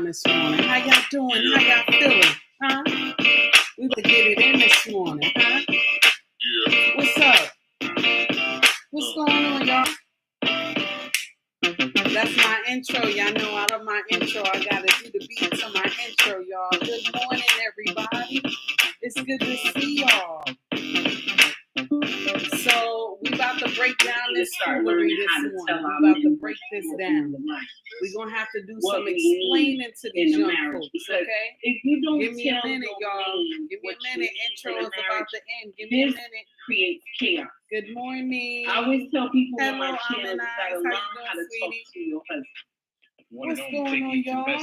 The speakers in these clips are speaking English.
breakdown this morning. How y'all doing? How y'all feeling? Huh? We about to get it in this morning, huh? Yeah. What's up? What's going on, y'all? That's my intro. Y'all know out of my intro, I gotta do the beat to my intro, y'all. Good morning, everybody. It's good to see y'all. So we about to break down this foolery this morning. We about to break this down. We're gonna have to do some explaining to these young folks, okay? Give me a minute, y'all. Give me a minute. Intro is about to end. Give me a minute. Creates chaos. Good morning. I always tell people on Hello, my channel, you gotta learn how to talk to your husband. What's going on, y'all?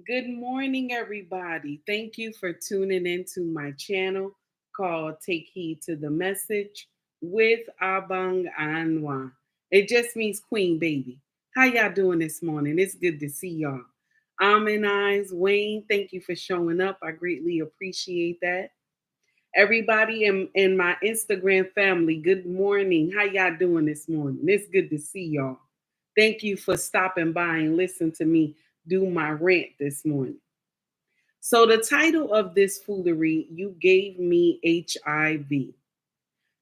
Good morning, everybody. Thank you for tuning into my channel called Take Heed to the Message with Abang Anwa. It just means Queen Baby. How y'all doing this morning? It's good to see y'all. Eyes, Wayne, thank you for showing up. I greatly appreciate that. Everybody in my Instagram family, good morning. How y'all doing this morning? It's good to see y'all. Thank you for stopping by and listening to me do my rant this morning. So the title of this foolery, You Gave Me HIV.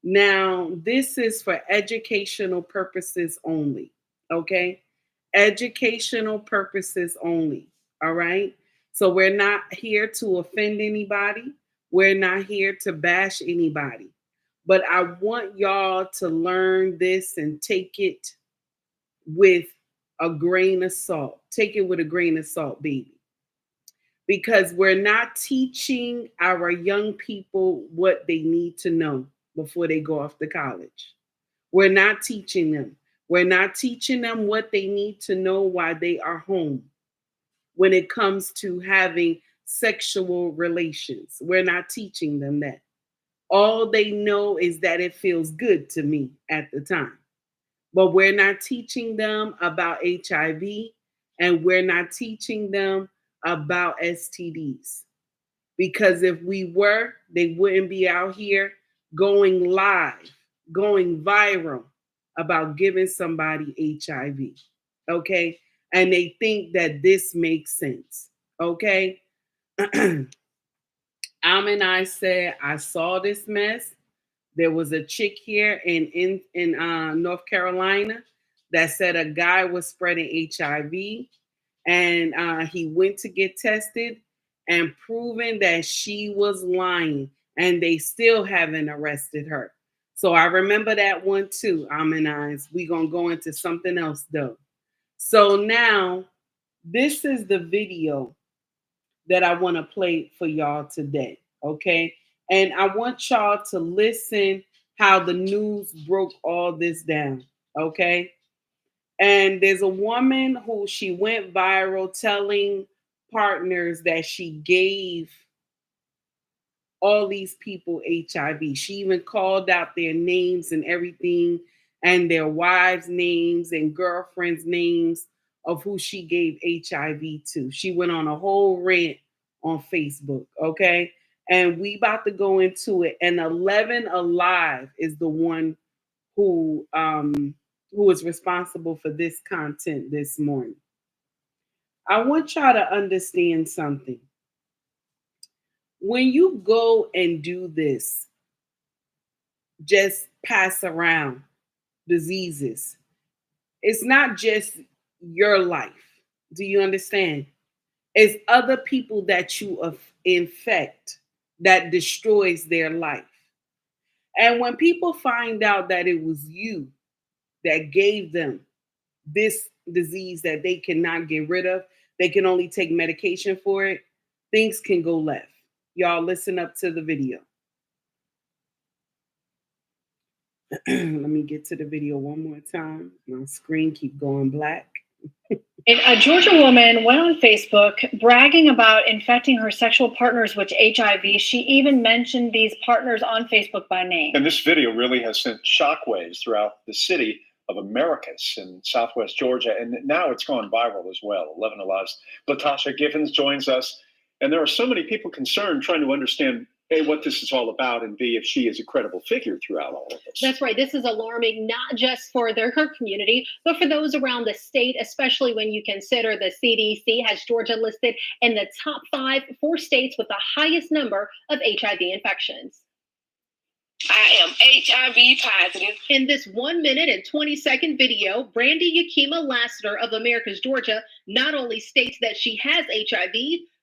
Now, this is for educational purposes only, okay? Educational purposes only, all right? So we're not here to offend anybody. We're not here to bash anybody. But I want y'all to learn this and take it with a grain of salt. Take it with a grain of salt, baby. Because we're not teaching our young people what they need to know before they go off to college. We're not teaching them. We're not teaching them what they need to know while they are home when it comes to having sexual relations. We're not teaching them that. All they know is that it feels good to me at the time. But we're not teaching them about HIV, and we're not teaching them about STDs. Because if we were, they wouldn't be out here going live, going viral about giving somebody HIV. Okay? And they think that this makes sense. Okay? I said, I saw this mess. There was a chick here in North Carolina that said a guy was spreading HIV, and he went to get tested and proven that she was lying, and they still haven't arrested her. So I remember that one too, Eyes. We're going to go into something else though. So now this is the video that I want to play for y'all today, okay? And I want y'all to listen how the news broke all this down, okay? And there's a woman who she went viral telling partners that she gave all these people HIV. She even called out their names and everything, and their wives' names and girlfriends' names of who she gave HIV to. She went on a whole rant on Facebook, okay? And we about to go into it. And 11 Alive is the one who is responsible for this content this morning. I want y'all to understand something. When you go and do this, just pass around diseases, it's not just your life. Do you understand? It's other people that you infect that destroys their life. And when people find out that it was you that gave them this disease that they cannot get rid of, they can only take medication for it, things can go left. Y'all listen up to the video. Let me get to the video one more time. My screen keep going black. A Georgia woman went on Facebook bragging about infecting her sexual partners with HIV. She even mentioned these partners on Facebook by name. And this video really has sent shockwaves throughout the city of Americus in Southwest Georgia. And now it's gone viral as well. 11 Alive's Latasha Giffens joins us. And there are so many people concerned trying to understand A, what this is all about, and B, if she is a credible figure throughout all of this. That's right. This is alarming, not just for her community, but for those around the state, especially when you consider the CDC has Georgia listed in the top 5 for states with the highest number of HIV infections. I am HIV positive. In this 1 minute and 20-second video, Brandy Yakima Lassiter of Americus, Georgia, not only states that she has HIV,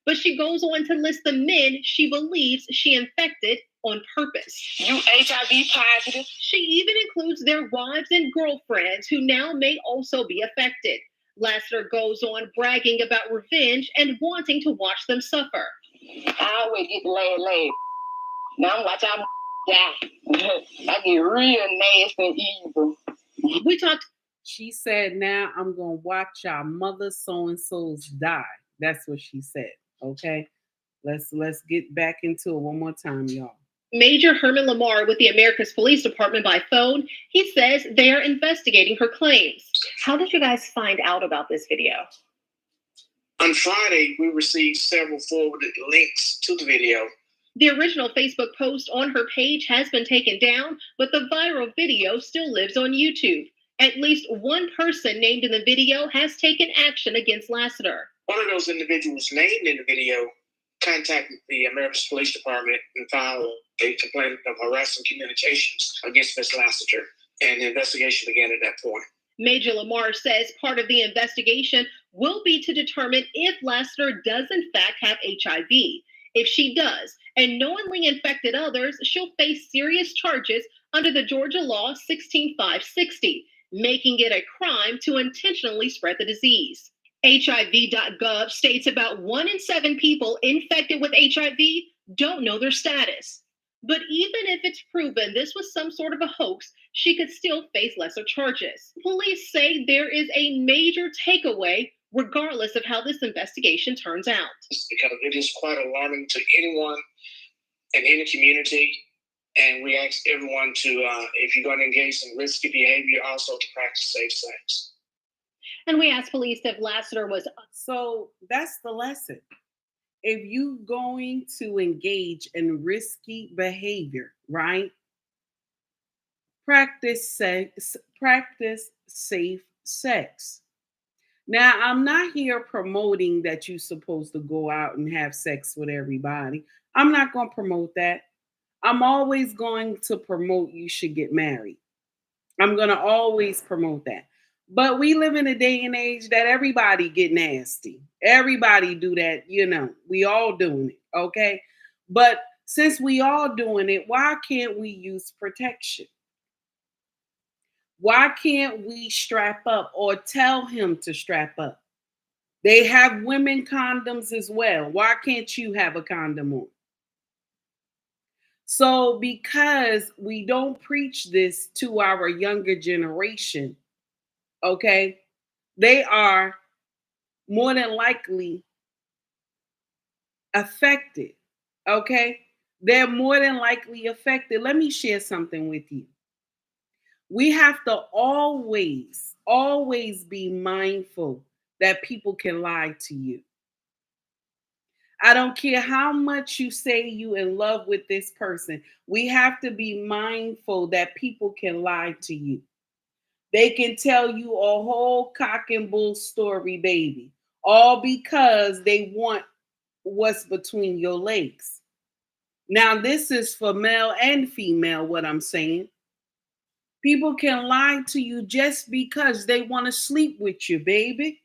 but she goes on to list the men she believes she infected on purpose. You HIV positive? She even includes their wives and girlfriends who now may also be affected. Lassiter goes on bragging about revenge and wanting to watch them suffer. I always get the lay. Now I'm watching y'all die. I get real nasty and evil. We talked. She said, now I'm going to watch our mother so-and-so's die. That's what she said. Okay, let's get back into it one more time, y'all. Major Herman Lamar with the Americus Police Department by phone. He says they are investigating her claims. How did you guys find out about this video? On Friday, we received several forwarded links to the video. The original Facebook post on her page has been taken down, but the viral video still lives on YouTube. At least one person named in the video has taken action against Lassiter. One of those individuals named in the video contacted the Americus Police Department and filed a complaint of harassing communications against Ms. Lassiter, and the investigation began at that point. Major Lamar says part of the investigation will be to determine if Lassiter does in fact have HIV. If she does, and knowingly infected others, she'll face serious charges under the Georgia law 16560, making it a crime to intentionally spread the disease. HIV.gov states about 1 in 7 people infected with HIV don't know their status. But even if it's proven this was some sort of a hoax, she could still face lesser charges. Police say there is a major takeaway regardless of how this investigation turns out. Because it is quite alarming to anyone in any community, and we ask everyone to, if you're going to engage in risky behavior, also to practice safe sex. And we asked police if Lassiter was. So that's the lesson. If you going to engage in risky behavior, right? Practice safe sex. Now, I'm not here promoting that you're supposed to go out and have sex with everybody. I'm not going to promote that. I'm always going to promote you should get married. I'm going to always promote that. But we live in a day and age that everybody get nasty. Everybody do that, we all doing it, okay? But since we all doing it, why can't we use protection? Why can't we strap up or tell him to strap up? They have women condoms as well. Why can't you have a condom on? So because we don't preach this to our younger generation, okay, they are more than likely affected, okay? They're more than likely affected. Let me share something with you. We have to always be mindful that people can lie to you. I don't care how much you say you in love with this person. We have to be mindful that people can lie to you. They can tell you a whole cock and bull story, baby, all because they want what's between your legs. Now, this is for male and female, what I'm saying. People can lie to you just because they want to sleep with you, baby.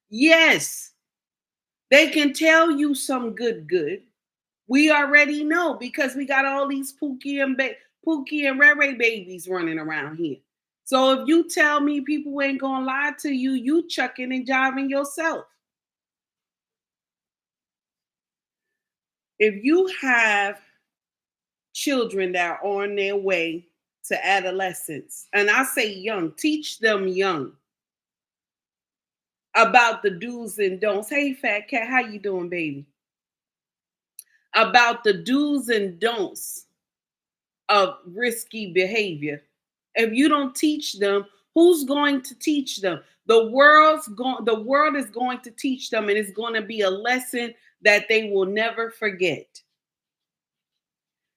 Yes. They can tell you some good. We already know because we got all these Pookie and Ray Ray babies running around here. So if you tell me people ain't gonna lie to you, you chucking and jiving yourself. If you have children that are on their way to adolescence, and I say young, teach them young about the do's and don'ts. Hey, fat cat, how you doing, baby? About the do's and don'ts of risky behavior. If you don't teach them, who's going to teach them? The world is going to teach them, and it's going to be a lesson that they will never forget.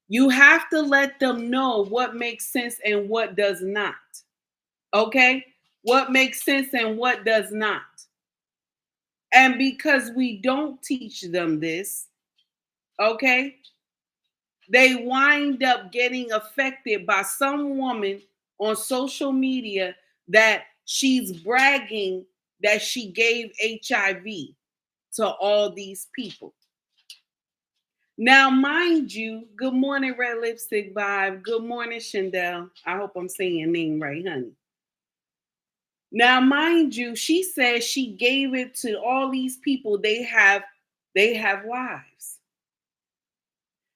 You have to let them know what makes sense and what does not. Okay? What makes sense and what does not. And because we don't teach them this, okay, they wind up getting affected by some woman on social media that she's bragging that she gave HIV to all these people. Now, mind you, good morning, Red Lipstick Vibe. Good morning, Shandell. I hope I'm saying your name right, honey. Now, mind you, she says she gave it to all these people. They have wives.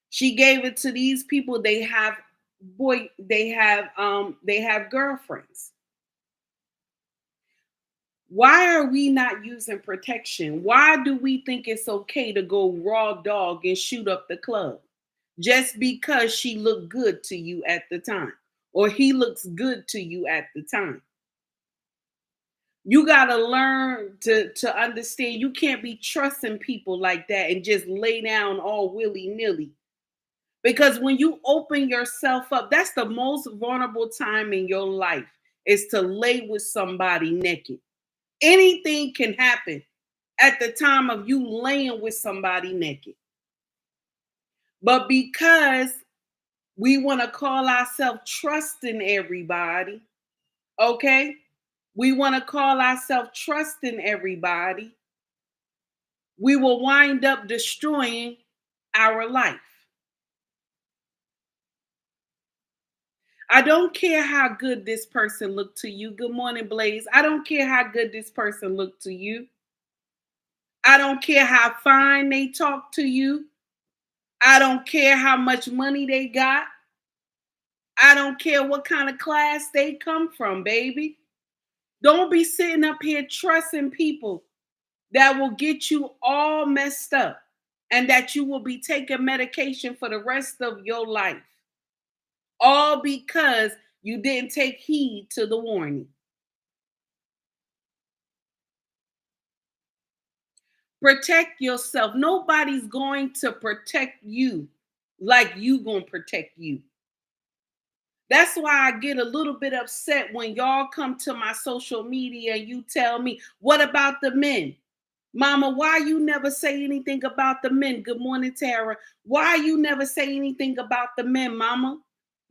She gave it to these people. They have girlfriends. Why are we not using protection? Why do we think it's okay to go raw dog and shoot up the club just because she looked good to you at the time or he looks good to you at the time? You got to learn to understand you can't be trusting people like that and just lay down all willy-nilly. Because when you open yourself up, that's the most vulnerable time in your life, is to lay with somebody naked. Anything can happen at the time of you laying with somebody naked. But because we want to call ourselves trusting everybody, okay? We want to call ourselves trusting everybody. We will wind up destroying our life. I don't care how good this person looked to you. Good morning, Blaze. I don't care how good this person looked to you. I don't care how fine they talk to you. I don't care how much money they got. I don't care what kind of class they come from, baby. Don't be sitting up here trusting people that will get you all messed up and that you will be taking medication for the rest of your life. All because you didn't take heed to the warning. Protect yourself. Nobody's going to protect you like you gonna protect you. That's why I get a little bit upset when y'all come to my social media and you tell me, what about the men? Mama, why you never say anything about the men? Good morning, Tara. Why you never say anything about the men, Mama?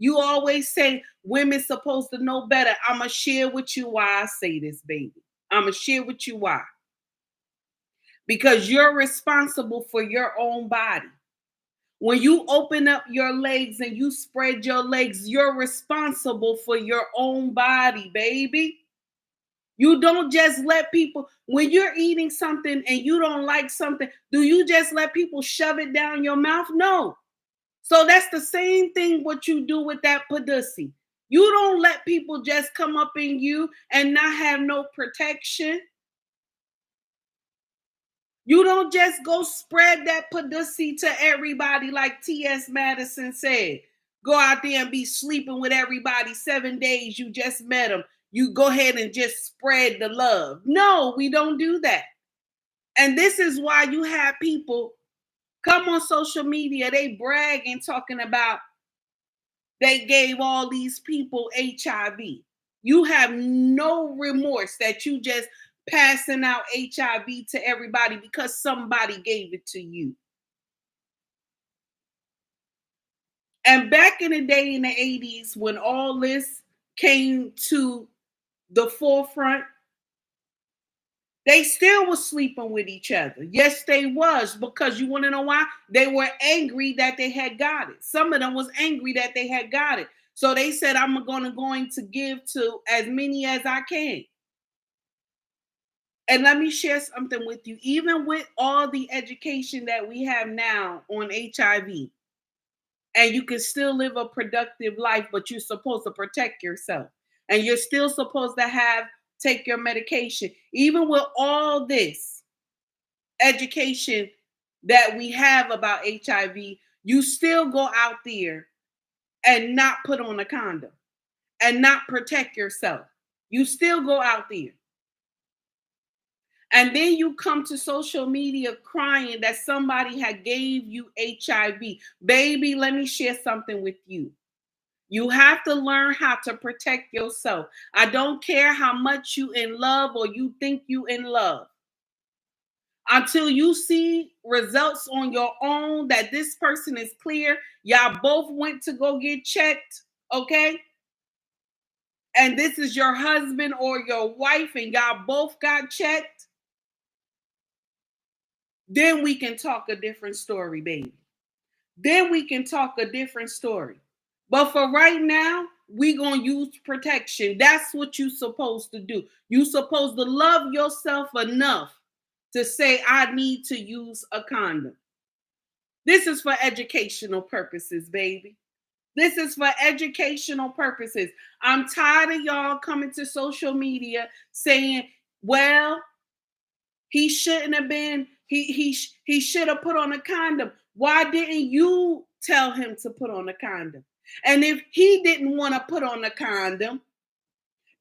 You always say women's supposed to know better. I'ma share with you why I say this, baby. I'ma share with you why. Because you're responsible for your own body. When you open up your legs and you spread your legs, you're responsible for your own body, baby. You don't just let people, when you're eating something and you don't like something, do you just let people shove it down your mouth? No. So that's the same thing what you do with that pussy. You don't let people just come up in you and not have no protection. You don't just go spread that pussy to everybody like T.S. Madison said. Go out there and be sleeping with everybody 7 days. You just met them. You go ahead and just spread the love. No, we don't do that. And this is why you have people come on social media. They brag and talking about they gave all these people HIV. You have no remorse that you just passing out HIV to everybody because somebody gave it to you. And back in the day in the 80s, when all this came to the forefront, they still was sleeping with each other. Yes, they was, because you want to know why? They were angry that they had got it. Some of them was angry that they had got it. So they said, I'm going to give to as many as I can. And let me share something with you. Even with all the education that we have now on HIV, and you can still live a productive life, but you're supposed to protect yourself. And you're still supposed to take your medication. Even with all this education that we have about HIV, you still go out there and not put on a condom and not protect yourself. You still go out there. And then you come to social media crying that somebody had gave you HIV. Baby, let me share something with you. You have to learn how to protect yourself. I don't care how much you in love or you think you in love. Until you see results on your own that this person is clear, y'all both went to go get checked, okay? And this is your husband or your wife and y'all both got checked, then we can talk a different story, baby. Then we can talk a different story. But for right now, we gonna use protection. That's what you supposed to do. You supposed to love yourself enough to say, I need to use a condom. This is for educational purposes, baby. This is for educational purposes. I'm tired of y'all coming to social media saying, well, he shouldn't have been, he should have put on a condom. Why didn't you tell him to put on a condom? And if he didn't want to put on a condom,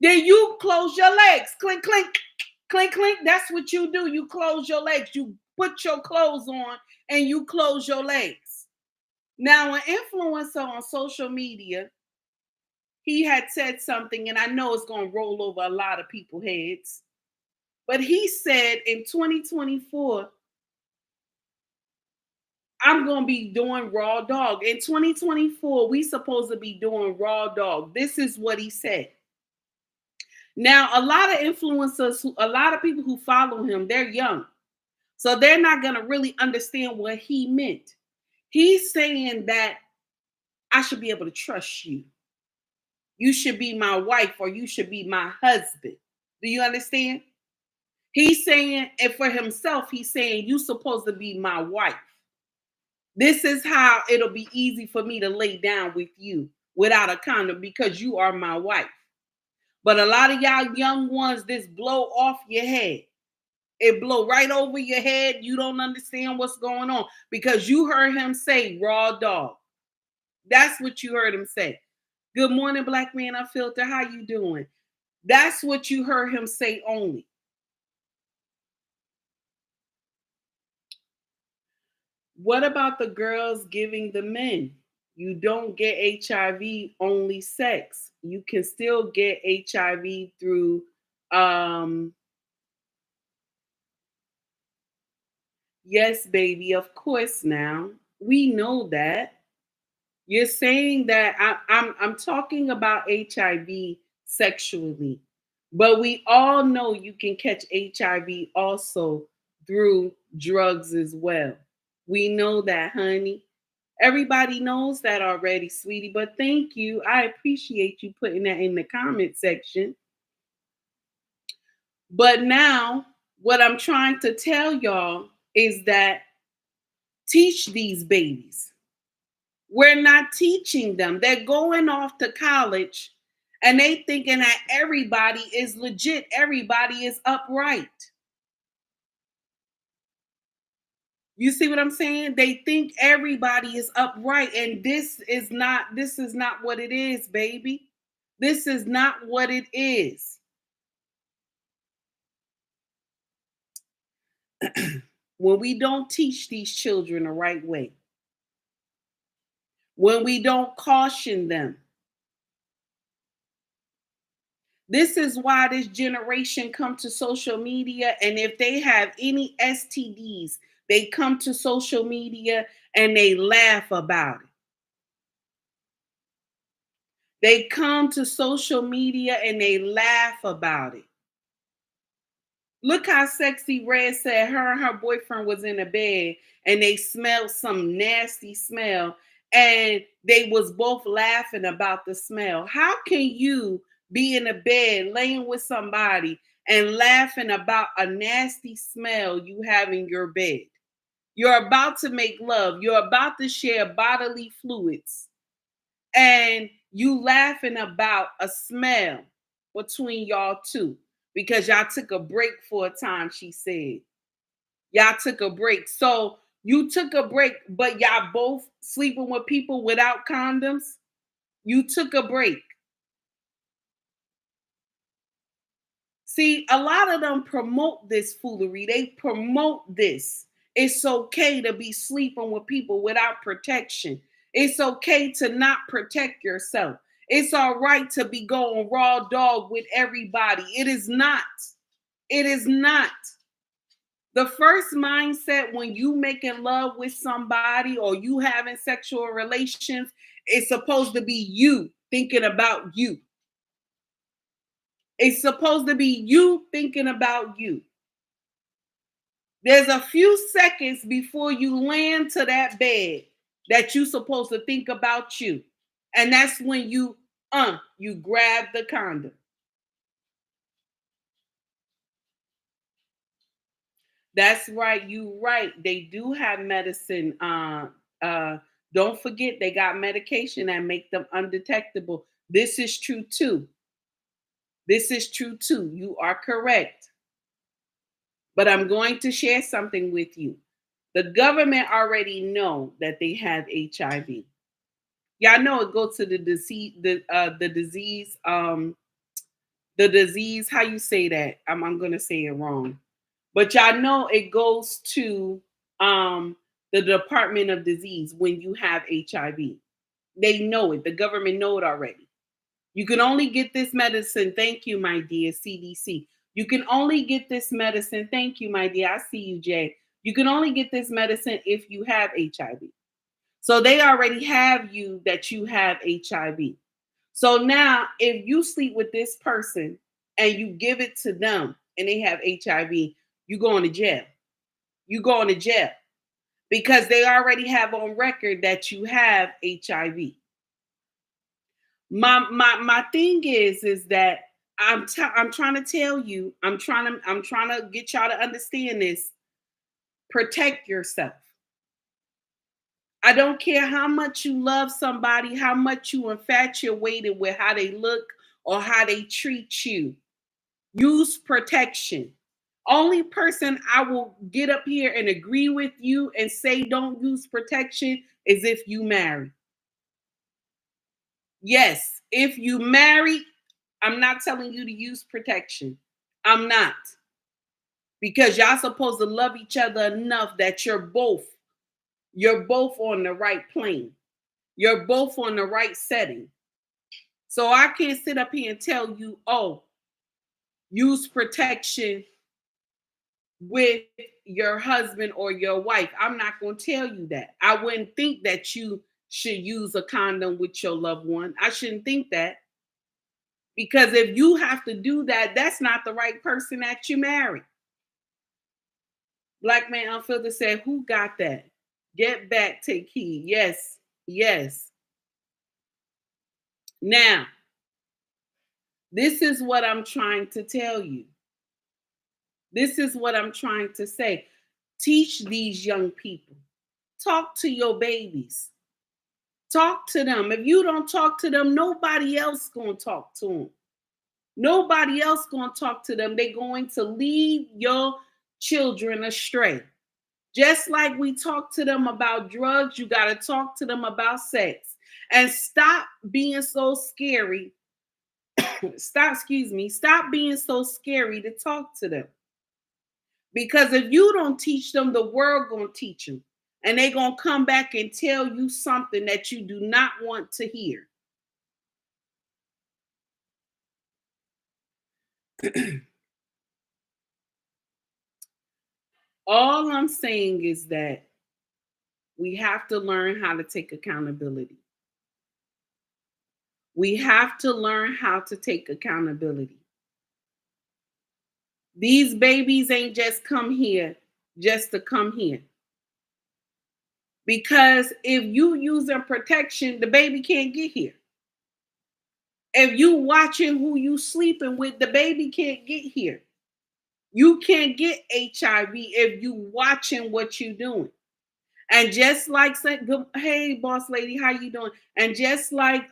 then you close your legs. Clink, clink, clink, clink. That's what you do. You close your legs. You put your clothes on and you close your legs. Now, an influencer on social media, he had said something, and I know it's going to roll over a lot of people's heads. But he said in 2024, I'm going to be doing raw dog. In 2024, we supposed to be doing raw dog. This is what he said. Now, a lot of influencers, a lot of people who follow him, they're young. So they're not going to really understand what he meant. He's saying that I should be able to trust you. You should be my wife or you should be my husband. Do you understand? He's saying, and for himself, he's saying, you're supposed to be my wife. This is how it'll be easy for me to lay down with you without a condom because you are my wife. But a lot of y'all young ones, this blow off your head. It blow right over your head. You don't understand what's going on because you heard him say raw dog. That's what you heard him say. Good morning, Black Man Unfiltered. How you doing? That's what you heard him say only. What about the girls giving the men? You don't get HIV, only sex. You can still get HIV through yes, baby, of course now. We know that. You're saying that I'm talking about HIV sexually. But we all know you can catch HIV also through drugs as well. We know that, honey. Everybody knows that already, sweetie, but thank you. I appreciate you putting that in the comment section. But now, what I'm trying to tell y'all is that teach these babies. We're not teaching them. They're going off to college and they thinking that everybody is legit. Everybody is upright. You see what I'm saying? They think everybody is upright, and this is not what it is, baby. This is not what it is. When we don't teach these children the right way, when we don't caution them, this is why this generation come to social media, and if they have any STDs, they come to social media and they laugh about it. They come to social media and they laugh about it. Look how Sexy Red said her and her boyfriend was in a bed and they smelled some nasty smell and they was both laughing about the smell. How can you be in a bed laying with somebody and laughing about a nasty smell you have in your bed? You're about to make love. You're about to share bodily fluids. And you laughing about a smell between y'all two because y'all took a break for a time, she said. Y'all took a break. So you took a break, but y'all both sleeping with people without condoms. You took a break. See, a lot of them promote this foolery. They promote this. It's okay to be sleeping with people without protection. It's okay to not protect yourself. It's all right to be going raw dog with everybody. It is not. It is not. The first mindset when you making love with somebody or you having sexual relations is supposed to be you thinking about you. It's supposed to be you thinking about you. There's a few seconds before you land to that bed that you're supposed to think about you. And that's when you grab the condom. That's right. You right. They do have medicine. Don't forget they got medication that make them undetectable. This is true too. This is true too. You are correct. But I'm going to share something with you. The government already know that they have HIV. Y'all know it goes to the disease, the disease. How you say that? I'm gonna say it wrong. But y'all know it goes to the Department of Disease when you have HIV. They know it. The government know it already. You can only get this medicine. Thank you, my dear CDC. You can only get this medicine. Thank you, my dear. I see you, Jay. You can only get this medicine if you have HIV. So they already have you that you have HIV. So now if you sleep with this person and you give it to them and they have HIV, you going to jail. You going to jail because they already have on record that you have HIV. My thing is that I'm trying to tell you, I'm trying to get y'all to understand this. Protect yourself. I don't care how much you love somebody, how much you infatuated with how they look or how they treat you. Use protection. Only person I will get up here and agree with you and say don't use protection is if you marry. Yes, if you marry, I'm not telling you to use protection. I'm not. Because y'all supposed to love each other enough that you're both on the right plane. You're both on the right setting. So I can't sit up here and tell you, oh, use protection with your husband or your wife. I'm not going to tell you that. I wouldn't think that you should use a condom with your loved one. I shouldn't think that. Because if you have to do that, that's not the right person that you marry. Black Man Unfiltered said, who got that? Get back, take heed. Yes, yes. Now, this is what I'm trying to tell you. This is what I'm trying to say. Teach these young people. Talk to your babies. Talk to them. If you don't talk to them, nobody else going to talk to them. Nobody else going to talk to them. They're going to lead your children astray. Just like we talk to them about drugs, you got to talk to them about sex. And stop being so scary. Stop being so scary to talk to them. Because if you don't teach them, the world going to teach them. And they're going to come back and tell you something that you do not want to hear. All I'm saying is that we have to learn how to take accountability. We have to learn how to take accountability. These babies ain't just come here just to come here. Because if you using protection, the baby can't get here. If you watching who you sleeping with, the baby can't get here. You can't get HIV if you watching what you doing. And just like hey boss lady, how you doing? And just like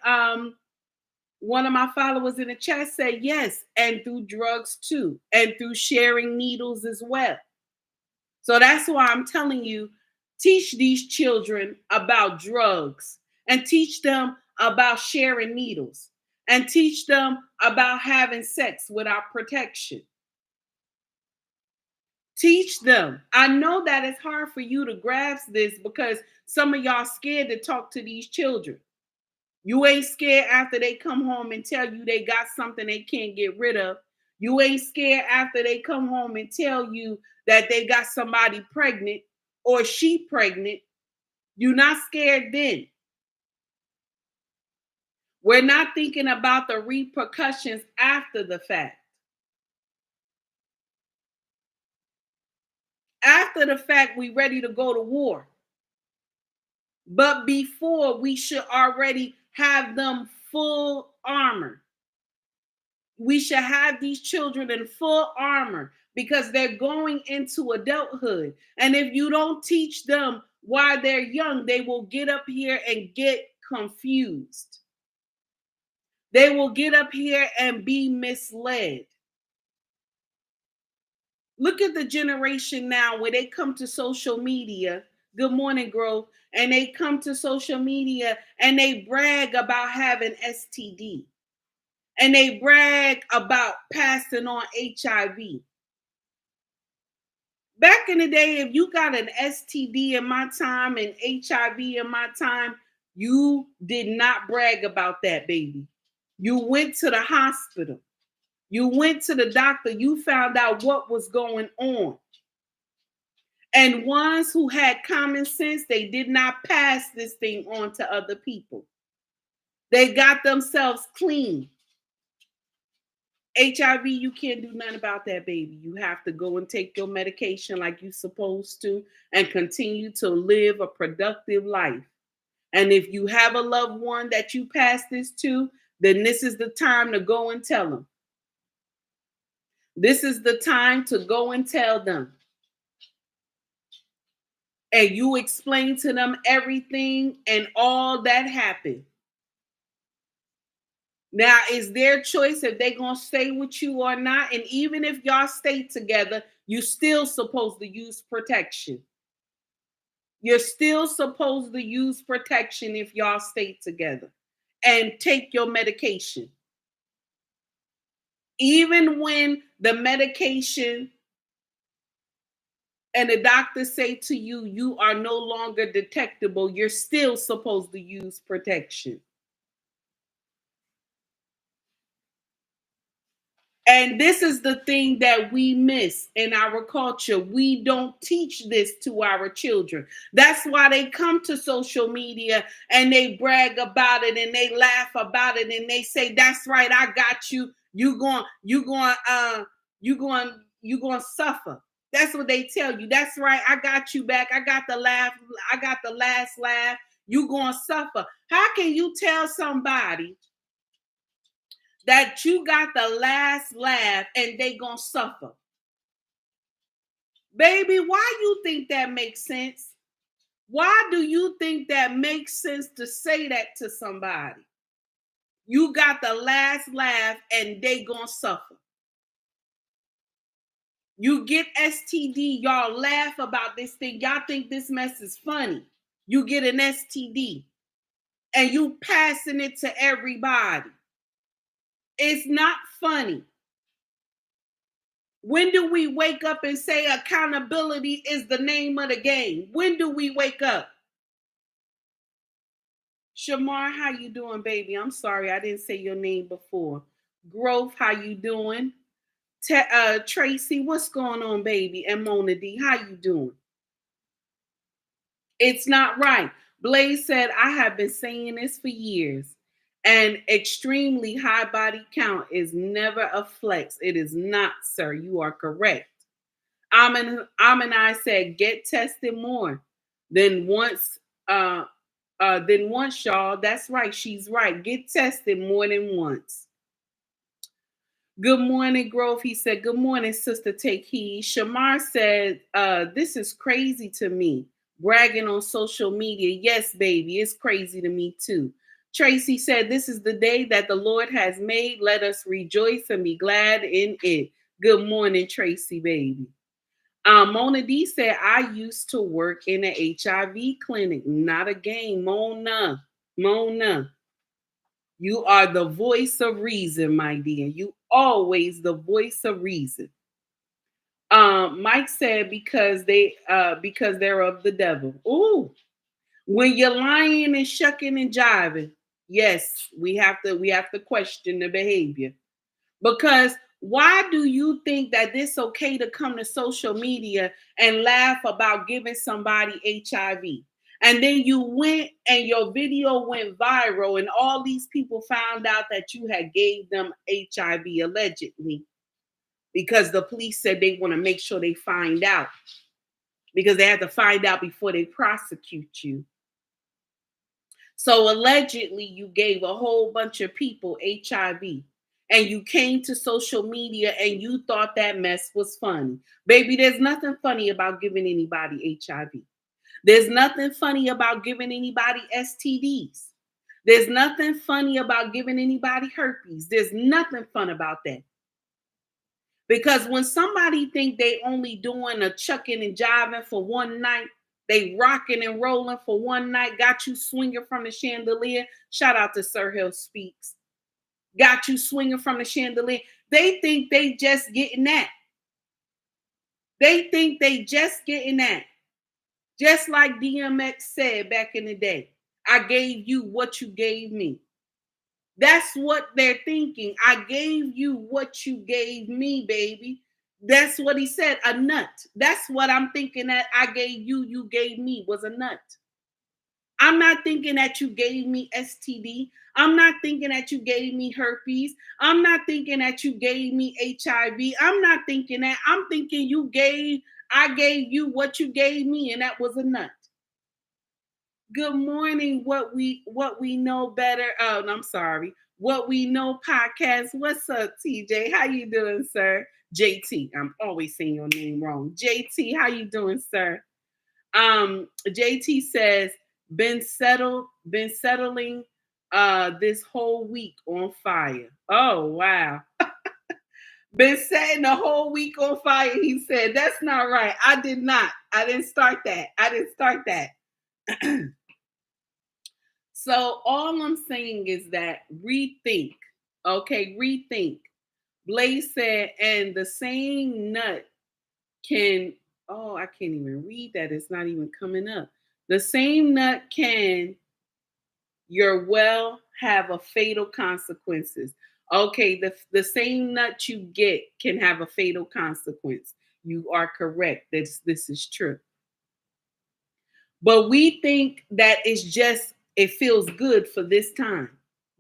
one of my followers in the chat said, yes, and through drugs too, and through sharing needles as well. So that's why I'm telling you, teach these children about drugs and teach them about sharing needles and teach them about having sex without protection. Teach them. I know that it's hard for you to grasp this because some of y'all scared to talk to these children. You ain't scared after they come home and tell you they got something they can't get rid of. You ain't scared after they come home and tell you that they got somebody pregnant or she pregnant. You're not scared then. We're not thinking about the repercussions after the fact. After the fact, we ready to go to war. But before, we should already have them full armor. We should have these children in full armor because they're going into adulthood. And if you don't teach them while they're young, they will get up here and get confused. They will get up here and be misled. Look at the generation now where they come to social media. Good morning, Grove. And they come to social media and they brag about having STD. And they brag about passing on HIV. Back in the day, if you got an STD in my time and HIV in my time, you did not brag about that, baby. You went to the hospital. You went to the doctor. You found out what was going on. And ones who had common sense, they did not pass this thing on to other people. They got themselves clean. HIV, you can't do nothing about that, baby. You have to go and take your medication like you're supposed to and continue to live a productive life. And if you have a loved one that you pass this to, then this is the time to go and tell them. This is the time to go and tell them. And you explain to them everything and all that happened. Now, it's their choice if they're going to stay with you or not. And even if y'all stay together, you're still supposed to use protection. You're still supposed to use protection if y'all stay together and take your medication. Even when the medication and the doctor say to you, you are no longer detectable, you're still supposed to use protection. And this is the thing that we miss in our culture. We don't teach this to our children. That's why they come to social media and they brag about it and they laugh about it and they say, "That's right, I got you. You going to suffer." That's what they tell you. That's right, I got you back. I got the laugh. I got the last laugh. You going to suffer. How can you tell somebody that you got the last laugh and they gonna suffer? Baby, why you think that makes sense? Why do you think that makes sense to say that to somebody? You got the last laugh and they gonna suffer. You get STD, y'all laugh about this thing. Y'all think this mess is funny. You get an STD and you passing it to everybody. It's not funny. When do we wake up and say accountability is the name of the game? When do we wake up? Shamar, how you doing, baby? I'm sorry, I didn't say your name before. Growth, how you doing? Tracy, what's going on, baby? And Mona D, how you doing? It's not right. Blaze said, I have been saying this for years. An extremely high body count is never a flex. It is not, sir. You are correct. I said, get tested more than once. Y'all. That's right. She's right. Get tested more than once. Good morning, Grove. He said, good morning, sister. Take heed. Shamar said, this is crazy to me. Bragging on social media. Yes, baby. It's crazy to me too. Tracy said, this is the day that the Lord has made. Let us rejoice and be glad in it. Good morning, Tracy, baby. Mona D said, I used to work in an HIV clinic. Not a game. Mona. You are the voice of reason, my dear. You always the voice of reason. Mike said because they're of the devil. Ooh, when you're lying and shucking and jiving, yes, we have to question the behavior. Because why do you think that it's okay to come to social media and laugh about giving somebody HIV? And then you went and your video went viral and all these people found out that you had gave them HIV allegedly, because the police said they want to make sure they find out, because they had to find out before they prosecute you. So allegedly you gave a whole bunch of people HIV, and you came to social media and you thought that mess was funny. Baby, there's nothing funny about giving anybody HIV. There's nothing funny about giving anybody STDs. There's nothing funny about giving anybody herpes. There's nothing fun about that. Because when somebody think they only doing a chucking and jiving for one night, they rocking and rolling for one night, got you swinging from the chandelier. Shout out to Sir Hill Speaks. Got you swinging from the chandelier. They think they just getting that. They think they just getting that. Just like DMX said back in the day, I gave you what you gave me. That's what they're thinking. I gave you what you gave me, baby. That's what he said, a nut. That's what I'm thinking that I gave you, you gave me was a nut. I'm not thinking that you gave me STD. I'm not thinking that you gave me herpes. I'm not thinking that you gave me HIV. I'm not thinking that. I'm thinking I gave you what you gave me, and that was a nut. Good morning, what we know better. Oh, I'm sorry. What we know podcast. What's up, TJ? How you doing, sir? JT. I'm always saying your name wrong. JT, how you doing, sir? JT says, been settling this whole week on fire. Oh, wow. Been setting the whole week on fire. He said, that's not right. I didn't start that. So all I'm saying is that rethink. Okay, rethink. Blaze said, and the same nut can, oh, I can't even read that. It's not even coming up. The same nut can, your well, have a fatal consequences. Okay, the same nut you get can have a fatal consequence. You are correct. This is true. But we think that it feels good for this time.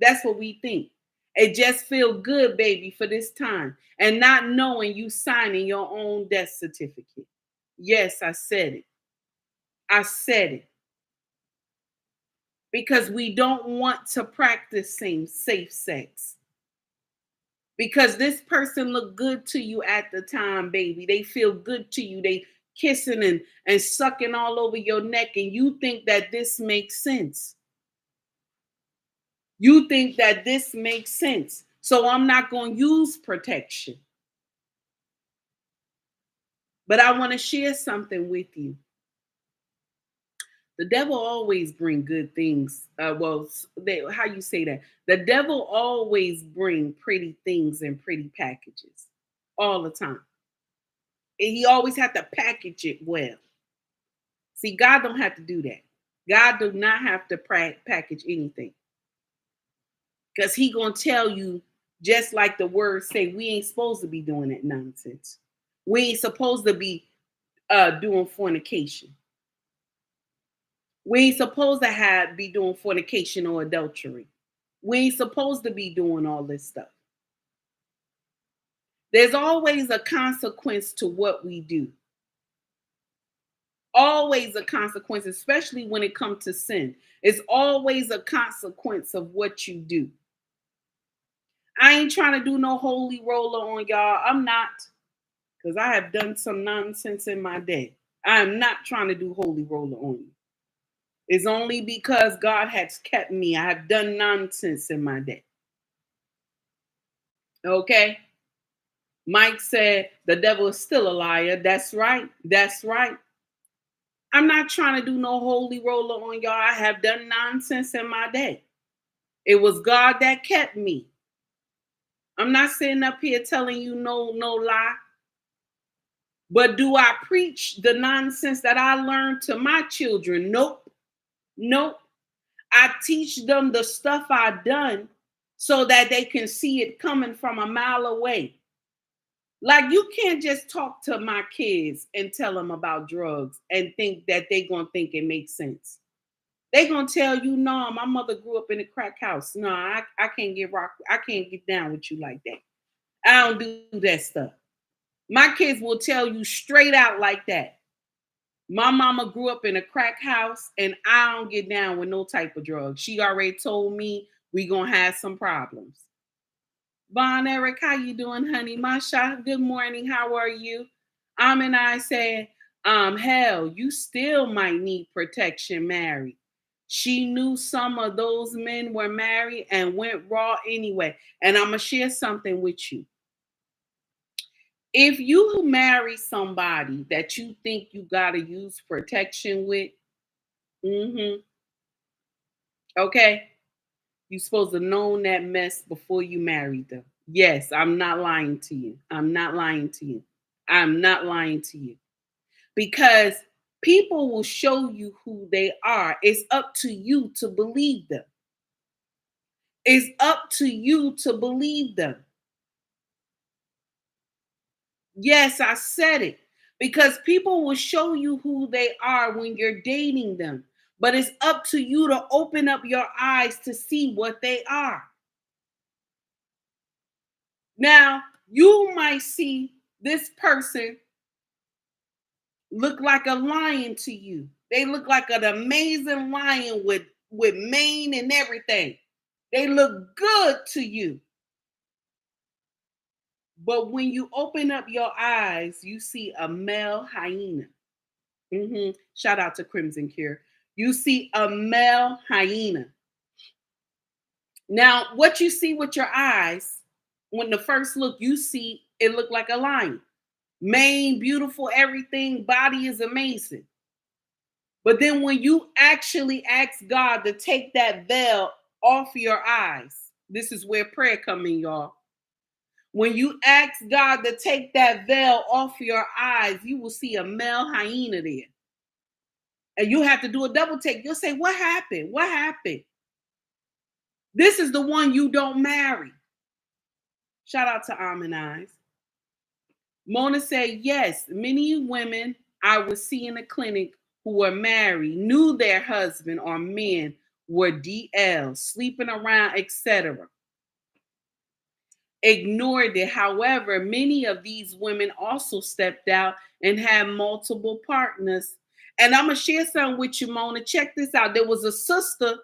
That's what we think. It just feels good, baby, for this time. And not knowing you signing your own death certificate. Yes, I said it. I said it. Because we don't want to practice safe sex. Because this person looked good to you at the time, baby. They feel good to you. They kissing and sucking all over your neck, and you think that this makes sense. You think that this makes sense. So I'm not going to use protection. But I want to share something with you. The devil always bring good things. How you say that? The devil always bring pretty things in pretty packages all the time. And he always have to package it well. See, God don't have to do that. God do not have to package anything. Because he going to tell you, just like the words say, we ain't supposed to be doing that nonsense. We ain't supposed to be doing fornication. We ain't supposed to be doing fornication or adultery. We ain't supposed to be doing all this stuff. There's always a consequence to what we do. Always a consequence, especially when it comes to sin. It's always a consequence of what you do. I ain't trying to do no holy roller on y'all. I'm not. Because I have done some nonsense in my day. I am not trying to do holy roller on you. It's only because God has kept me. I have done nonsense in my day. Okay? Mike said, the devil is still a liar. That's right. That's right. I'm not trying to do no holy roller on y'all. I have done nonsense in my day. It was God that kept me. I'm not sitting up here telling you no lie. But do I preach the nonsense that I learned to my children? Nope. Nope. I teach them the stuff I've done so that they can see it coming from a mile away. Like, you can't just talk to my kids and tell them about drugs and think that they're going to think it makes sense. They're going to tell you, no, my mother grew up in a crack house. No, I can't I can't get down with you like that. I don't do that stuff. My kids will tell you straight out like that. My mama grew up in a crack house and I don't get down with no type of drugs. She already told me we going to have some problems. Bon Eric, how you doing, honey? Masha, good morning. How are you? And I said, hell, you still might need protection, Mary. She knew some of those men were married and went raw anyway. And I'm going to share something with you. If you marry somebody that you think you got to use protection with, okay, you're supposed to know that mess before you married them. Yes, I'm not lying to you. I'm not lying to you. I'm not lying to you. Because people will show you who they are. It's up to you to believe them. It's up to you to believe them. Yes, I said it. Because people will show you who they are when you're dating them. But it's up to you to open up your eyes to see what they are. Now, you might see this person look like a lion to you. They look like an amazing lion with mane and everything. They look good to you. But when you open up your eyes, you see a male hyena. Shout out to Crimson Cure. You see a male hyena. Now, what you see with your eyes, when the first look, you see it look like a lion. Mane, beautiful, everything, body is amazing. But then when you actually ask God to take that veil off your eyes, this is where prayer comes in, y'all. When you ask God to take that veil off your eyes, you will see a male hyena there. And you have to do a double take. You'll say, what happened? What happened? This is the one you don't marry. Shout out to Almond Eyes. Mona said, yes, many women I would see in the clinic who were married knew their husband or men were DL, sleeping around, etc. Ignored it. However, many of these women also stepped out and had multiple partners. And I'm going to share something with you, Mona. Check this out. There was a sister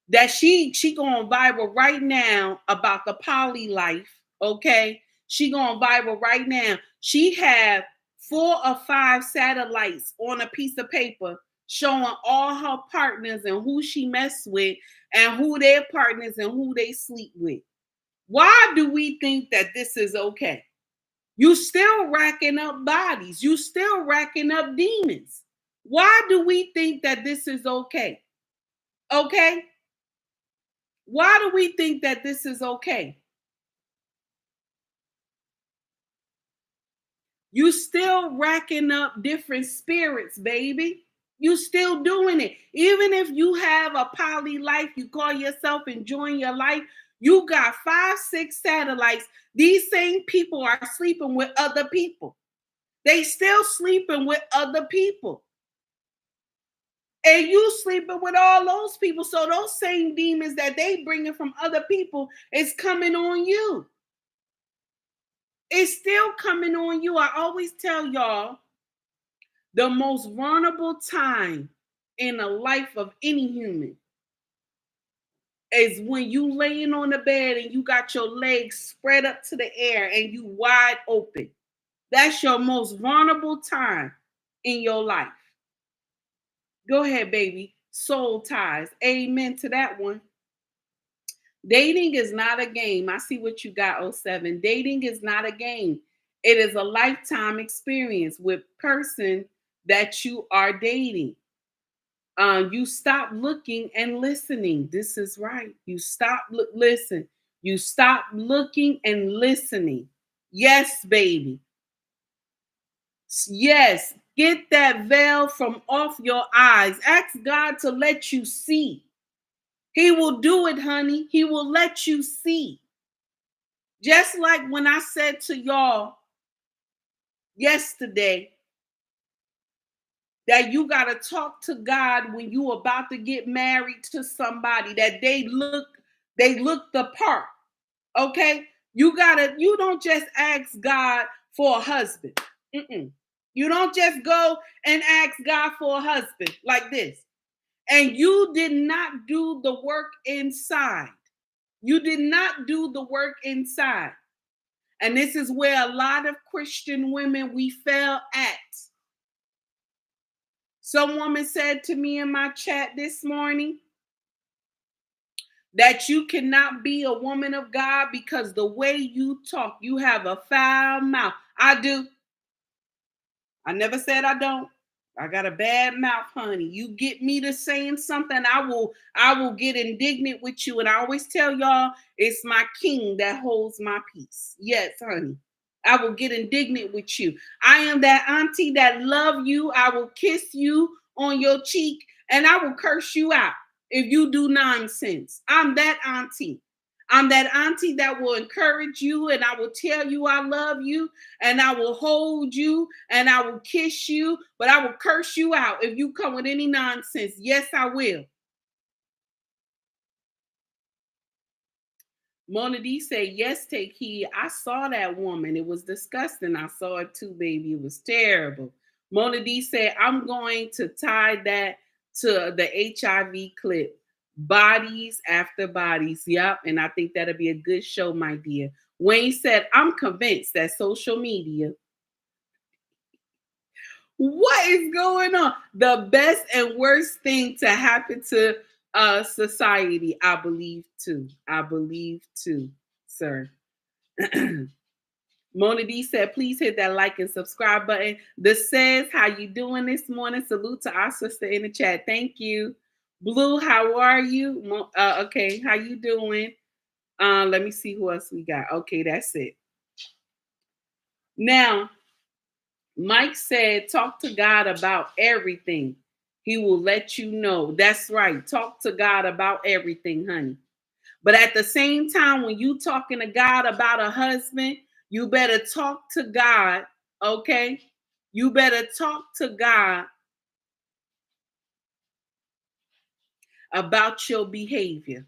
that she going viral right now about the poly life, okay? She going viral right now. She had 4 or 5 satellites on a piece of paper showing all her partners and who she messed with and who their partners and who they sleep with. Why do we think that this is okay? You still racking up bodies. You still racking up demons. Why do we think that this is okay? Okay? Why do we think that this is okay? You still racking up different spirits, baby. You still doing it. Even if you have a poly life, you call yourself enjoying your life, you got 5, 6 satellites. These same people are sleeping with other people. They still sleeping with other people. And you sleeping with all those people. So those same demons that they bringing from other people is coming on you. It's still coming on you. I always tell y'all, the most vulnerable time in the life of any human is when you laying on the bed and you got your legs spread up to the air and you wide open. That's your most vulnerable time in your life. Go ahead, baby. Soul ties. Amen to that one. Dating is not a game. I see what you got, 07. Dating is not a game. It is a lifetime experience with person that you are dating. You stop looking and listening. This is right. You stop listen. You stop looking and listening. Yes, baby. Yes, get that veil from off your eyes. Ask God to let you see. He will do it, honey. He will let you see. Just like when I said to y'all yesterday that you got to talk to God when you about to get married to somebody, that they look the part. Okay? You don't just ask God for a husband. You don't just go and ask God for a husband like this. And you did not do the work inside. You did not do the work inside. And this is where a lot of Christian women we fell at. Some woman said to me in my chat this morning that you cannot be a woman of God because the way you talk, you have a foul mouth. I do. I never said I don't. I got a bad mouth, honey. You get me to saying something, I will get indignant with you. And I always tell y'all, it's my king that holds my peace. Yes, honey. I will get indignant with you. I am that auntie that love you. I will kiss you on your cheek and I will curse you out if you do nonsense. I'm that auntie. I'm that auntie that will encourage you and I will tell you I love you and I will hold you and I will kiss you, but I will curse you out if you come with any nonsense. Yes, I will. Mona D said, yes, take heed. I saw that woman. It was disgusting. I saw it too, baby. It was terrible. Mona D said, I'm going to tie that to the HIV clip. Bodies after bodies. Yep. And I think that'll be a good show, my dear. Wayne said, I'm convinced that social media. What is going on? The best and worst thing to happen to society, I believe too. I believe too, sir. Mona D said, please hit that like and subscribe button. This says, how you doing this morning? Salute to our sister in the chat. Thank you. Blue, how are you? Okay, how you doing? Let me see who else we got. Okay, that's it. Now, Mike said, talk to God about everything. He will let you know. That's right. Talk to God about everything, honey. But at the same time, when you talking to God about a husband, you better talk to God, okay? You better talk to God about your behavior.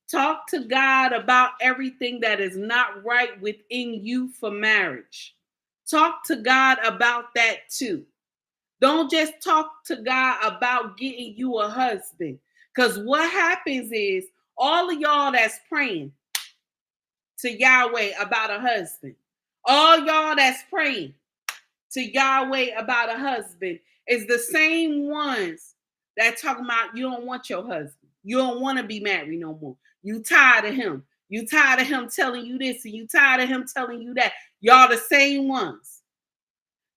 Talk to God about everything that is not right within you for marriage. Talk to God about that too. Don't just talk to God about getting you a husband. Because what happens is all of y'all that's praying to Yahweh about a husband, all y'all that's praying to Yahweh about a husband is the same ones that talking about you don't want your husband. You don't want to be married no more. You tired of him. You tired of him telling you this and you tired of him telling you that. Y'all the same ones.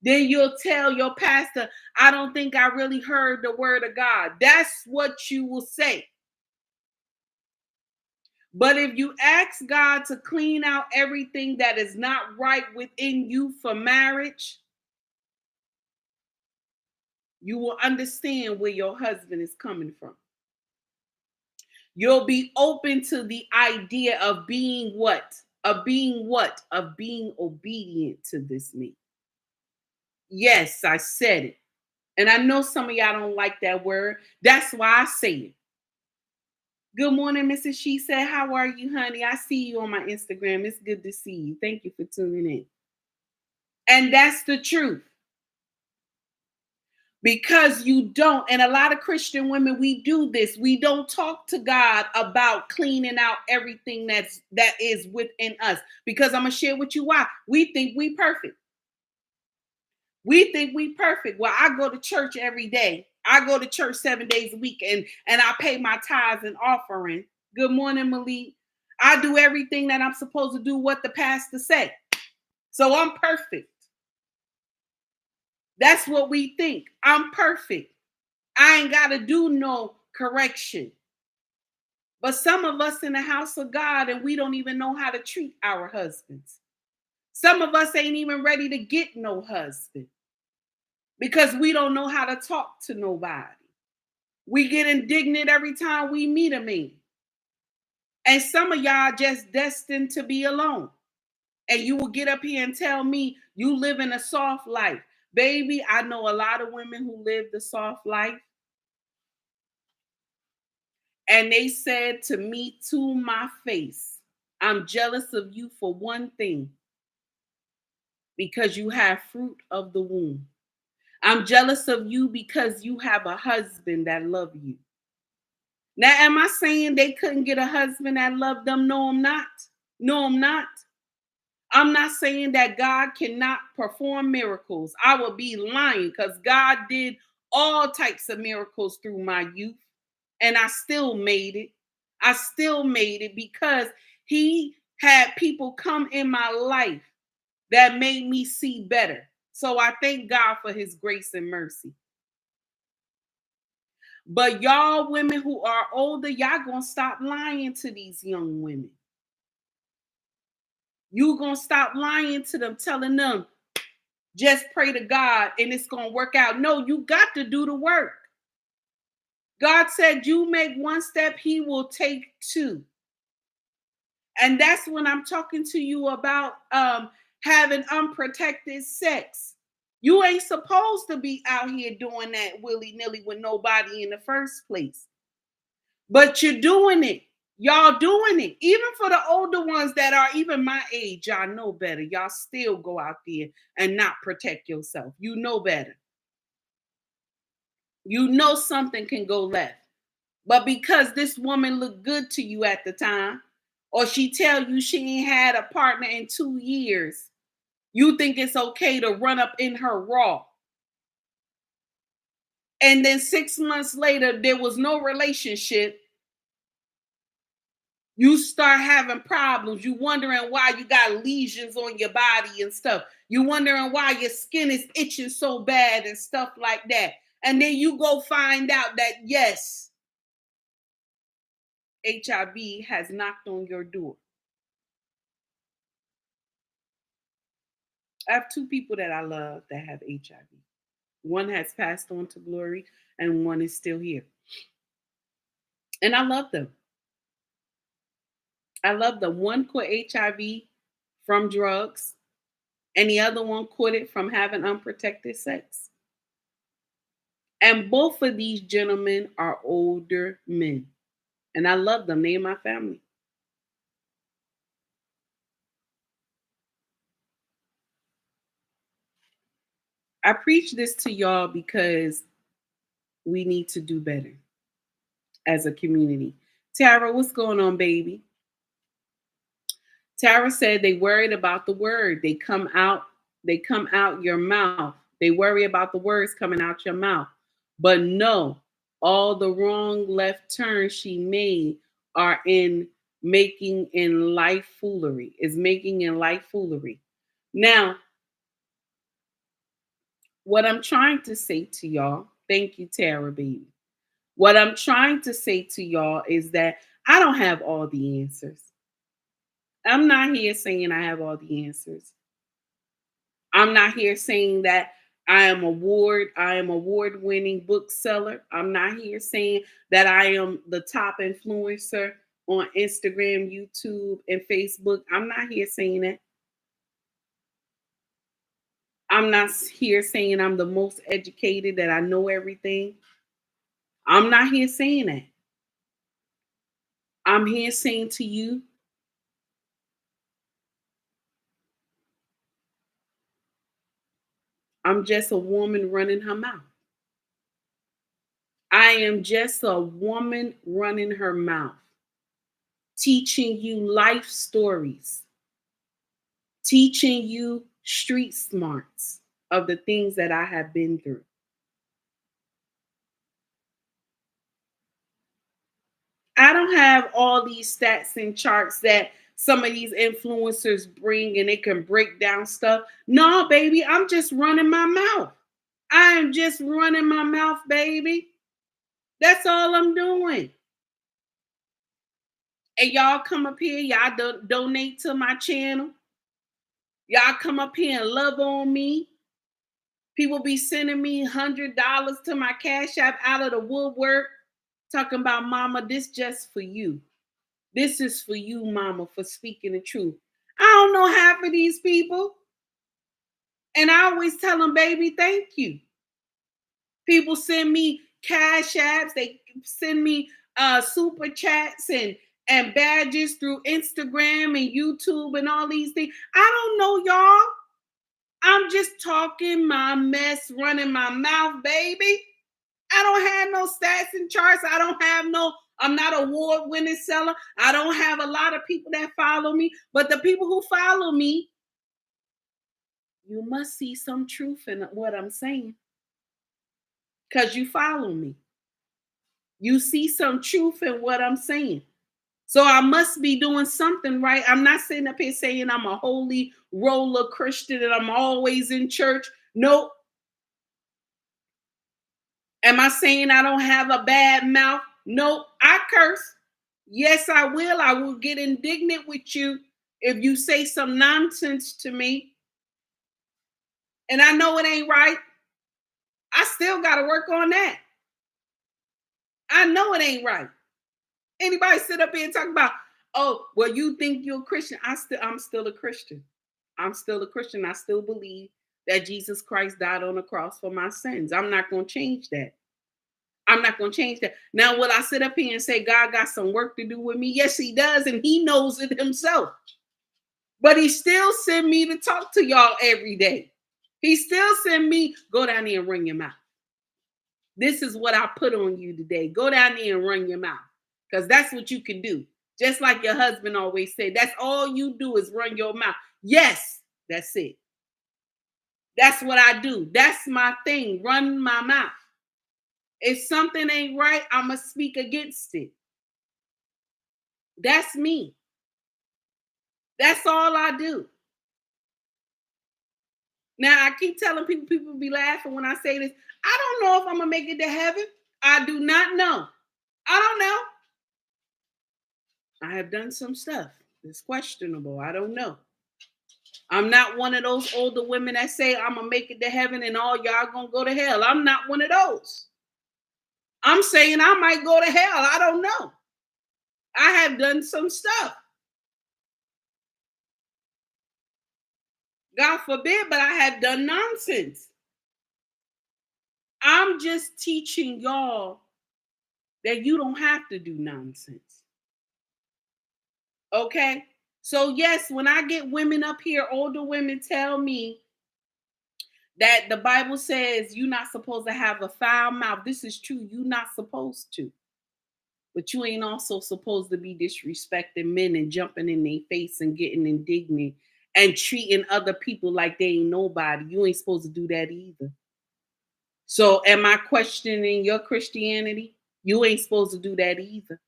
Then you'll tell your pastor, I don't think I really heard the word of God. That's what you will say. But if you ask God to clean out everything that is not right within you for marriage, you will understand where your husband is coming from. You'll be open to the idea of being what? Of being what? Of being obedient to this me. Yes, I said it. And I know some of y'all don't like that word. That's why I say it. Good morning, Mrs. She said, how are you, honey? I see you on my Instagram. It's good to see you. Thank you for tuning in. And that's the truth. Because you don't, and a lot of Christian women, we do this. We don't talk to God about cleaning out everything that is within us. Because I'm going to share with you why. We think we perfect. We think we perfect. Well, I go to church every day. I go to church 7 days a week and I pay my tithes and offering. Good morning, Malik. I do everything that I'm supposed to do what the pastor say. So I'm perfect. That's what we think. I'm perfect. I ain't got to do no correction. But some of us in the house of God, and we don't even know how to treat our husbands. Some of us ain't even ready to get no husband because we don't know how to talk to nobody. We get indignant every time we meet a man. And some of y'all just destined to be alone. And you will get up here and tell me you live in a soft life. Baby, I know a lot of women who live the soft life. And they said to me to my face, I'm jealous of you for one thing, because you have fruit of the womb. I'm jealous of you because you have a husband that loves you. Now, am I saying they couldn't get a husband that loved them? No, I'm not. No, I'm not. I'm not saying that God cannot perform miracles. I would be lying, because God did all types of miracles through my youth, and I still made it. I still made it because he had people come in my life that made me see better. So I thank God for his grace and mercy. But y'all women who are older, y'all gonna stop lying to these young women. You gonna stop lying to them, telling them, just pray to God and it's gonna work out. No, you got to do the work. God said you make one step, he will take two. And that's when I'm talking to you about having unprotected sex. You ain't supposed to be out here doing that willy-nilly with nobody in the first place. But you're doing it. Y'all doing it. Even for the older ones that are even my age, y'all know better. Y'all still go out there and not protect yourself. You know better. You know something can go left. But because this woman looked good to you at the time, or she tell you she ain't had a partner in 2 years, you think it's okay to run up in her raw. And then 6 months later, there was no relationship. You start having problems. You wondering why you got lesions on your body and stuff. You wondering why your skin is itching so bad and stuff like that. And then you go find out that, yes, HIV has knocked on your door. I have 2 people that I love that have HIV. One has passed on to glory and one is still here. And I love them. I love them. One caught HIV from drugs and the other one caught it from having unprotected sex. And both of these gentlemen are older men. And I love them. They're my family. I preach this to y'all because we need to do better as a community. Tara, what's going on, baby? Tara said they worried about the word. They come out your mouth. They worry about the words coming out your mouth. But no, all the wrong left turns she made are in making in life foolery. Is making in life foolery. Now, what I'm trying to say to y'all, thank you, Tara, baby. What I'm trying to say to y'all is that I don't have all the answers. I'm not here saying I have all the answers. I'm not here saying that I am award-winning bookseller. I'm not here saying that I am the top influencer on Instagram, YouTube, and Facebook. I'm not here saying that. I'm not here saying I'm the most educated, that I know everything. I'm not here saying that. I'm here saying to you, I'm just a woman running her mouth. I am just a woman running her mouth, teaching you life stories, teaching you street smarts of the things that I have been through. I don't have all these stats and charts that some of these influencers bring and they can break down stuff. No, baby, I'm just running my mouth. I am just running my mouth, baby. That's all I'm doing. And y'all come up here, y'all donate to my channel. Y'all come up here and love on me. People be sending me $100 to my Cash App out of the woodwork, talking about, mama, this just for you. This is for you, mama, for speaking the truth. I don't know half of these people. And I always tell them, baby, thank you. People send me Cash Apps. They send me super chats and badges through Instagram and YouTube and all these things. I don't know, y'all. I'm just talking my mess, running my mouth, baby. I don't have no stats and charts. I'm not an award-winning seller. I don't have a lot of people that follow me. But the people who follow me, you must see some truth in what I'm saying. Because you follow me. You see some truth in what I'm saying. So I must be doing something right. I'm not sitting up here saying I'm a holy roller Christian and I'm always in church. Nope. Am I saying I don't have a bad mouth? Nope. I curse. Yes, I will. I will get indignant with you if you say some nonsense to me. And I know it ain't right. I still got to work on that. I know it ain't right. Anybody sit up here and talk about, oh, well, you think you're a Christian? I'm still a Christian. I'm still a Christian. I still believe that Jesus Christ died on the cross for my sins. I'm not going to change that. I'm not going to change that. Now, will I sit up here and say God got some work to do with me? Yes, he does. And he knows it himself. But he still send me to talk to y'all every day. He still send me, go down there and run your mouth. This is what I put on you today. Go down there and run your mouth. Because that's what you can do. Just like your husband always said, that's all you do is run your mouth. Yes, that's it. That's what I do. That's my thing. Run my mouth. If something ain't right, I'm going to speak against it. That's me. That's all I do. Now, I keep telling people be laughing when I say this. I don't know if I'm going to make it to heaven. I do not know. I don't know. I have done some stuff. It's questionable. I don't know. I'm not one of those older women that say I'm going to make it to heaven and all y'all going to go to hell. I'm not one of those. I'm saying I might go to hell. I don't know. I have done some stuff. God forbid, but I have done nonsense. I'm just teaching y'all that you don't have to do nonsense. Okay? So yes, when I get women up here, older women tell me that the Bible says you're not supposed to have a foul mouth. This is true. You're not supposed to. But you ain't also supposed to be disrespecting men and jumping in their face and getting indignant and treating other people like they ain't nobody. You ain't supposed to do that either. So am I questioning your Christianity? You ain't supposed to do that either.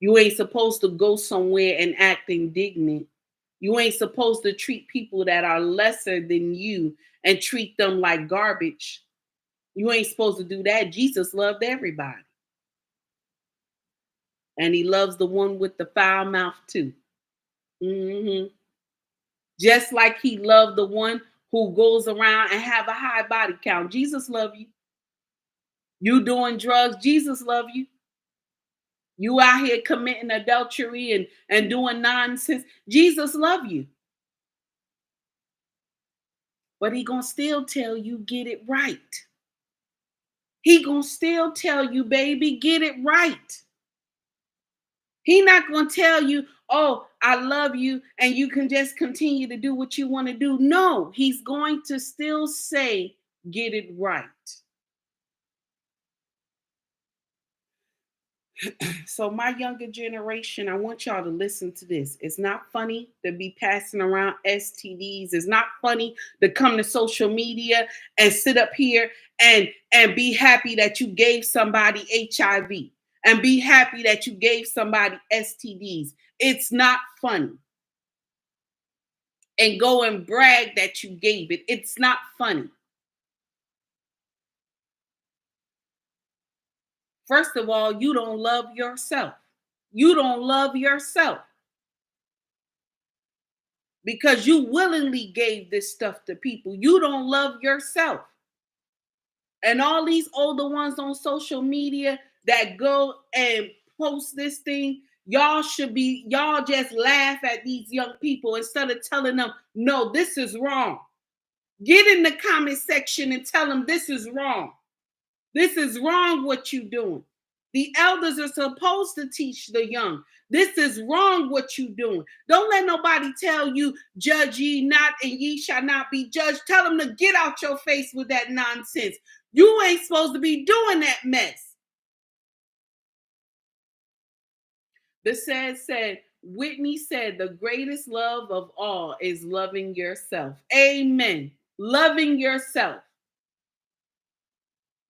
You ain't supposed to go somewhere and act indignant. You ain't supposed to treat people that are lesser than you and treat them like garbage. You ain't supposed to do that. Jesus loved everybody. And he loves the one with the foul mouth too. Mm-hmm. Just like he loved the one who goes around and have a high body count. Jesus love you. You doing drugs, Jesus love you. You out here committing adultery and doing nonsense, Jesus love you. But he gonna still tell you, get it right. He gonna still tell you, baby, get it right. He not gonna tell you, oh, I love you, and you can just continue to do what you want to do. No, he's going to still say, get it right. So my younger generation, I want y'all to listen to this. It's not funny to be passing around STDs. It's not funny to come to social media and sit up here and be happy that you gave somebody HIV and be happy that you gave somebody STDs. It's not funny. And go and brag that you gave it. It's not funny. First of all, you don't love yourself. You don't love yourself. because you willingly gave this stuff to people. You don't love yourself. And all these older ones on social media that go and post this thing, y'all just laugh at these young people instead of telling them, no, this is wrong. Get in the comment section and tell them this is wrong. This is wrong what you're doing. The elders are supposed to teach the young. This is wrong what you're doing. Don't let nobody tell you, judge ye not and ye shall not be judged. Tell them to get out your face with that nonsense. You ain't supposed to be doing that mess. The said, Whitney said, the greatest love of all is loving yourself. Amen. Loving yourself.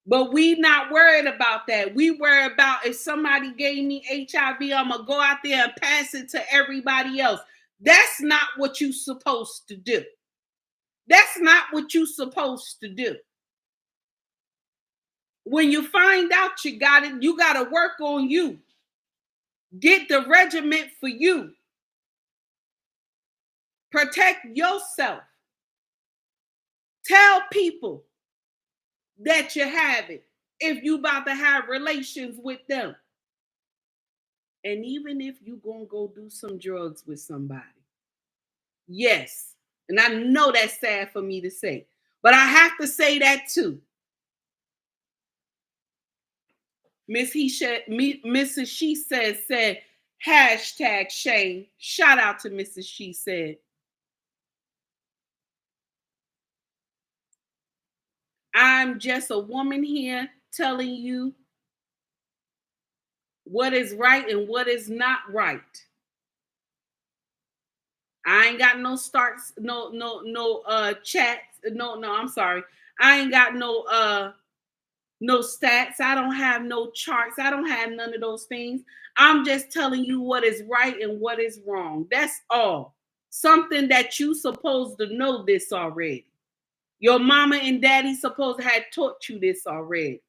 But we not worried about that. We worry about if somebody gave me HIV, I'm going to go out there and pass it to everybody else. That's not what you're supposed to do. That's not what you're supposed to do. When you find out you got it, you got to work on you. Get the regiment for you. Protect yourself. Tell people that you have it if you about to have relations with them. And even if you gonna go do some drugs with somebody. Yes. And I know that's sad for me to say, but I have to say that too. Mrs. She said, hashtag shame. Shout out to Mrs. She said. I'm just a woman here telling you what is right and what is not right. I ain't got no starts, no chats. No, I'm sorry. I ain't got no stats. I don't have no charts. I don't have none of those things. I'm just telling you what is right and what is wrong. That's all. Something that you supposed to know this already. Your mama and daddy supposed to have taught you this already.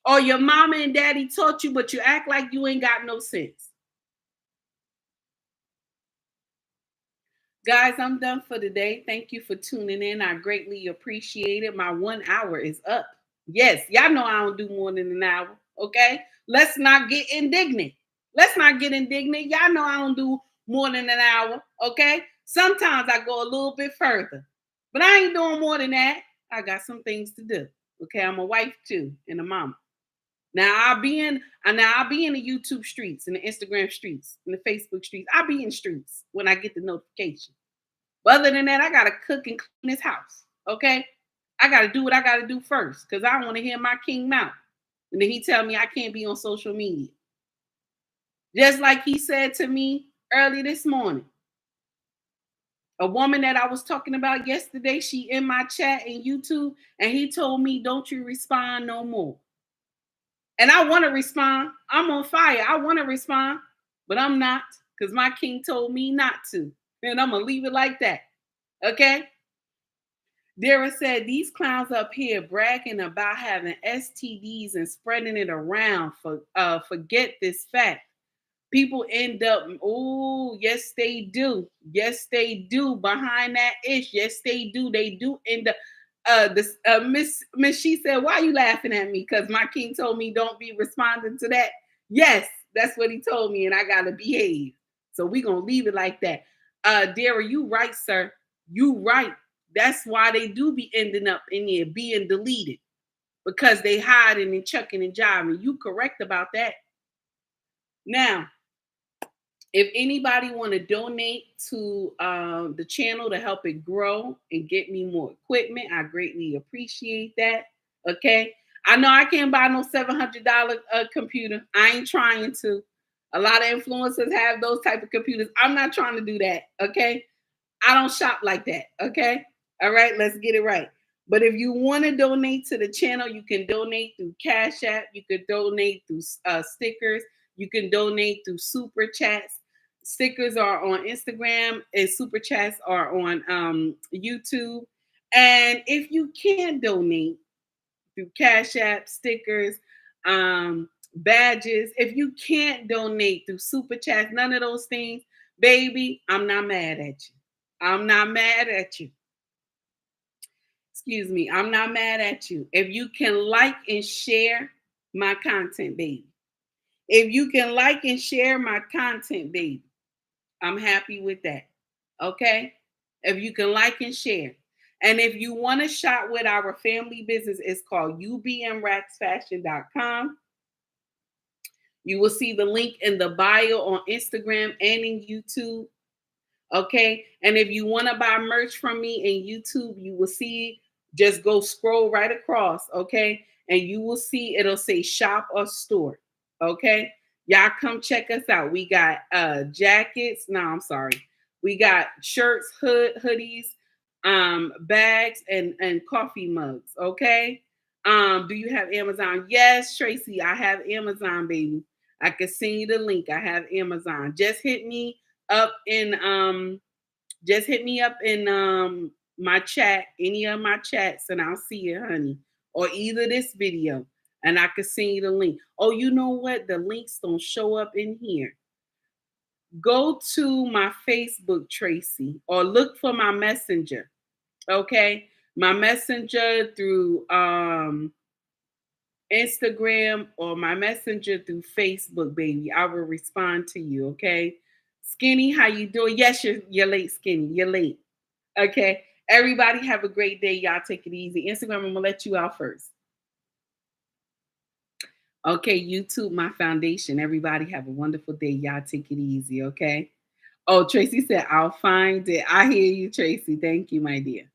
Or your mama and daddy taught you, but you act like you ain't got no sense. Guys, I'm done for today. Thank you for tuning in. I greatly appreciate it. My 1 hour is up. Yes, y'all know I don't do more than an hour, okay? Let's not get indignant. Y'all know I don't do more than an hour, okay? Sometimes I go a little bit further, but I ain't doing more than that. I got some things to do, okay? I'm a wife too and a mama. Now I'll be in the YouTube streets, in the Instagram streets, in the Facebook streets. I'll be in streets when I get the notification. But other than that, I gotta cook and clean this house. Okay? I gotta do what I gotta do first because I want to hear my king mouth. And then he tell me I can't be on social media. Just like he said to me early this morning. A woman that I was talking about yesterday, she in my chat in YouTube, and he told me, don't you respond no more. And I want to respond. I'm on fire. I want to respond, but I'm not because my king told me not to. And I'm going to leave it like that. Okay? Dara said, these clowns up here bragging about having STDs and spreading it around. Forget this fact. People end up, oh, yes, they do. Yes, they do. Behind that ish. Yes, they do. They do end up. Miss She said, why are you laughing at me? Because my king told me don't be responding to that. Yes, that's what he told me, and I gotta behave. So we're gonna leave it like that. Dara, you right, sir. You right. That's why they do be ending up in there being deleted. Because they hiding and chucking and jiving. You correct about that. Now, if anybody want to donate to the channel to help it grow and get me more equipment, I greatly appreciate that. Okay. I know I can't buy no $700 computer. I ain't trying to. A lot of influencers have those type of computers. I'm not trying to do that. Okay. I don't shop like that. Okay. All right. Let's get it right. But if you want to donate to the channel, you can donate through Cash App. You could donate through stickers. You can donate through super chats. Stickers are on Instagram and super chats are on YouTube. And if you can donate through Cash App, stickers, badges, if you can't donate through super chats, none of those things, baby, I'm not mad at you. I'm not mad at you. Excuse me. I'm not mad at you. If you can like and share my content, baby. If you can like and share my content, baby, I'm happy with that. Okay? If you can like and share. And if you want to shop with our family business, it's called ubmracksfashion.com. You will see the link in the bio on Instagram and in YouTube. Okay. And if you want to buy merch from me in YouTube, you will see, just go scroll right across. Okay. And you will see it'll say shop or store. Okay. Y'all come check us out. We got jackets. No, I'm sorry. We got shirts, hoodies, bags, and coffee mugs. Okay. Do you have Amazon? Yes, Tracy, I have Amazon, baby. I can send you the link. I have Amazon. Just hit me up in my chat, any of my chats, and I'll see you, honey. Or either this video, and I can send you the link. Oh, you know what? The links don't show up in here. Go to my Facebook, Tracy, or look for my messenger. Okay, my messenger through Instagram or my messenger through Facebook, baby. I will respond to you. Okay. Skinny, how you doing? Yes, you're late, Skinny. You're late. Okay. Everybody have a great day. Y'all take it easy. Instagram, I'm gonna let you out first. Okay, YouTube, my foundation. Everybody have a wonderful day. Y'all take it easy, okay? Oh, Tracy said, I'll find it. I hear you, Tracy. Thank you, my dear.